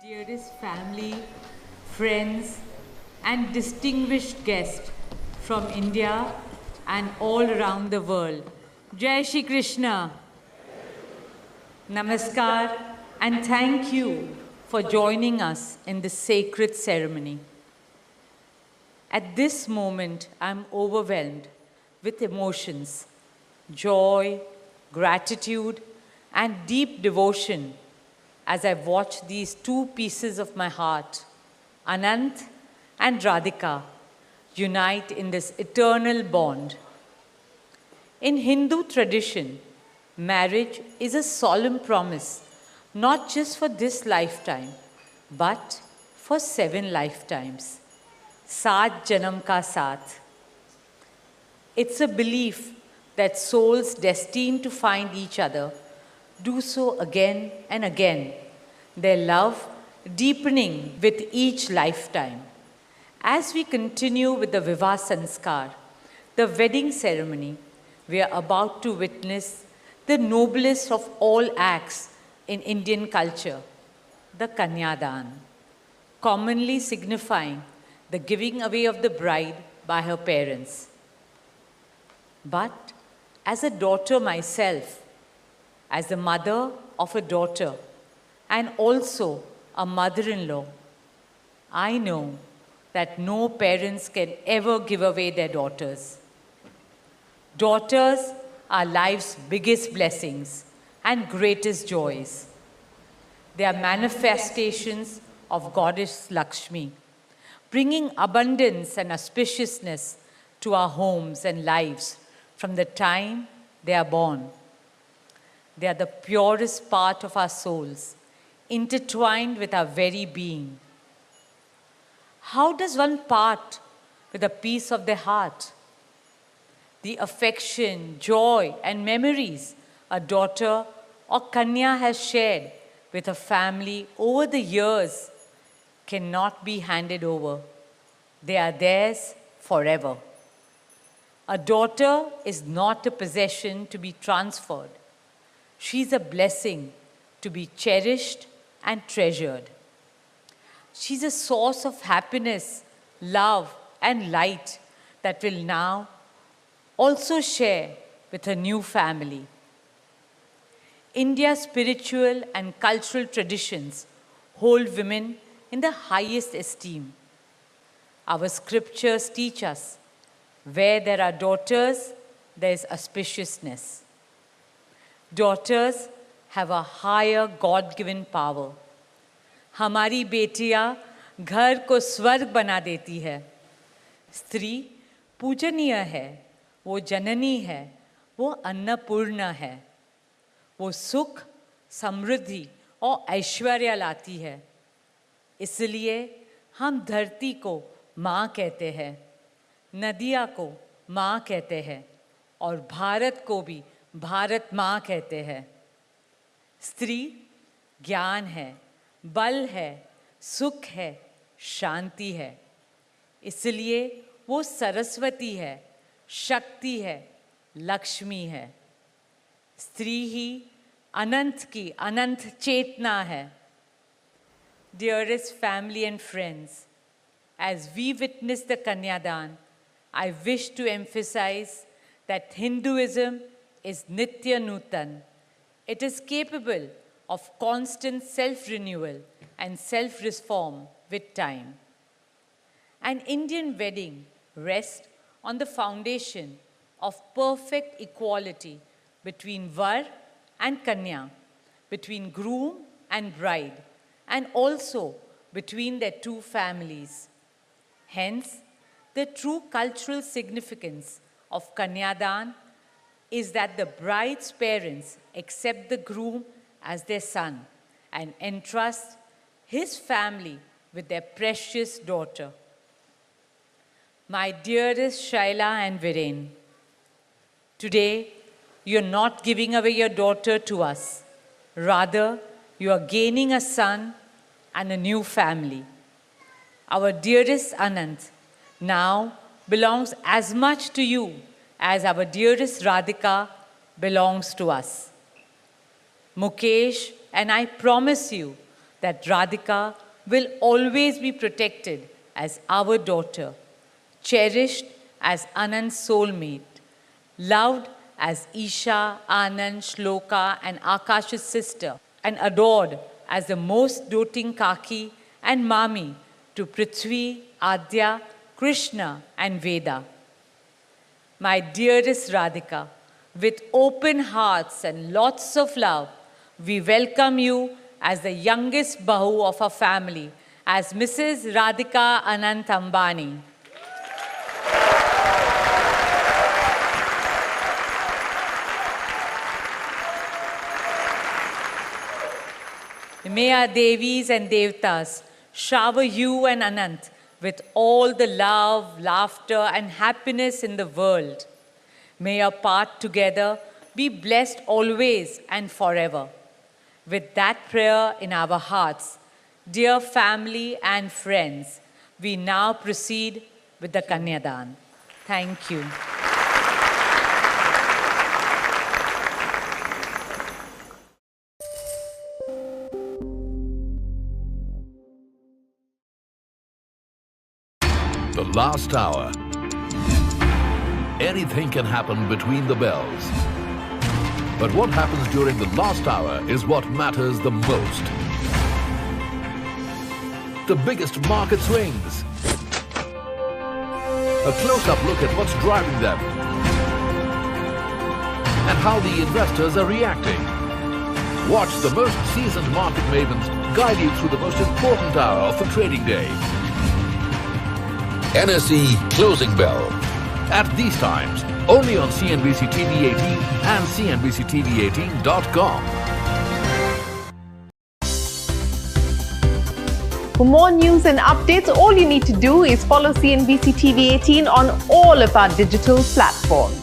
Dearest family, friends, and distinguished guests from India and all around the world. Jai Shri Krishna. Namaskar, and thank you for joining us in this sacred ceremony. At this moment, I'm overwhelmed with emotions, joy, gratitude, and deep devotion as I watch these two pieces of my heart, Anant and Radhika, unite in this eternal bond. In Hindu tradition, marriage is a solemn promise, not just for this lifetime, but for 7 lifetimes. Saat Janam Ka Saath. It's a belief that souls destined to find each other do so again and again, their love deepening with each lifetime. As we continue with the Vivah Sanskar, the wedding ceremony, we are about to witness the noblest of all acts in Indian culture, the Kanyadan, commonly signifying the giving away of the bride by her parents. But as a daughter myself, as the mother of a daughter, and also a mother-in-law, I know that no parents can ever give away their daughters. Daughters are life's biggest blessings and greatest joys. They are manifestations of Goddess Lakshmi, bringing abundance and auspiciousness to our homes and lives from the time they are born. They are the purest part of our souls, intertwined with our very being. How does one part with a piece of their heart? The affection, joy, and memories a daughter or Kanya has shared with her family over the years cannot be handed over. They are theirs forever. A daughter is not a possession to be transferred. She's a blessing to be cherished and treasured. She's a source of happiness, love, and light that will now also share with her new family. India's spiritual and cultural traditions hold women in the highest esteem. Our scriptures teach us where there are daughters, there is auspiciousness. Daughters have a higher God-given power. हमारी बेटियां घर को स्वर्ग बना देती है. स्त्री पूजनीय है, वो जननी है, वो अन्नपूर्णा है. वो सुख, समृद्धि और ऐश्वर्य लाती है. इसलिए हम धरती को माँ कहते हैं, नदियाँ को माँ कहते हैं और भारत को भी भारत माँ कहते हैं. स्त्री ज्ञान है, बल है, सुख है, शांति है. इसलिए वो सरस्वती है, शक्ति है, लक्ष्मी है. स्त्री ही अनंत की अनंत चेतना है. Dearest family and friends, as we witness the Kanyadan, I wish to emphasize that Hinduism is Nitya Nutan. It is capable of constant self-renewal and self-reform with time. An Indian wedding rests on the foundation of perfect equality between Var and Kanya, between groom and bride, and also between their two families. Hence, the true cultural significance of Kanyadan is that the bride's parents accept the groom as their son and entrust his family with their precious daughter. My dearest Shaila and Viren, today you are not giving away your daughter to us. Rather, you are gaining a son and a new family. Our dearest Anant now belongs as much to you as our dearest Radhika belongs to us. Mukesh and I promise you that Radhika will always be protected as our daughter, cherished as Anand's soulmate, loved as Isha, Anand, Shloka, and Akash's sister, and adored as the most doting Kaki and Mami to Prithvi, Adya, Krishna, and Veda. My dearest Radhika, with open hearts and lots of love, we welcome you as the youngest Bahu of our family, as Mrs. Radhika Anant Ambani. May our Devis and Devtas shower you and Anant with all the love, laughter, and happiness in the world. May your path together be blessed always and forever. With that prayer in our hearts, dear family and friends, we now proceed with the Kanyadan. Thank you. The last hour. Anything can happen between the bells. But what happens during the last hour is what matters the most. The biggest market swings. A close-up look at what's driving them. And how the investors are reacting. Watch the most seasoned market mavens guide you through the most important hour of the trading day. NSE Closing Bell. At these times, only on CNBC TV 18 and CNBCTV18.com. For more news and updates, all you need to do is follow CNBC TV 18 on all of our digital platforms.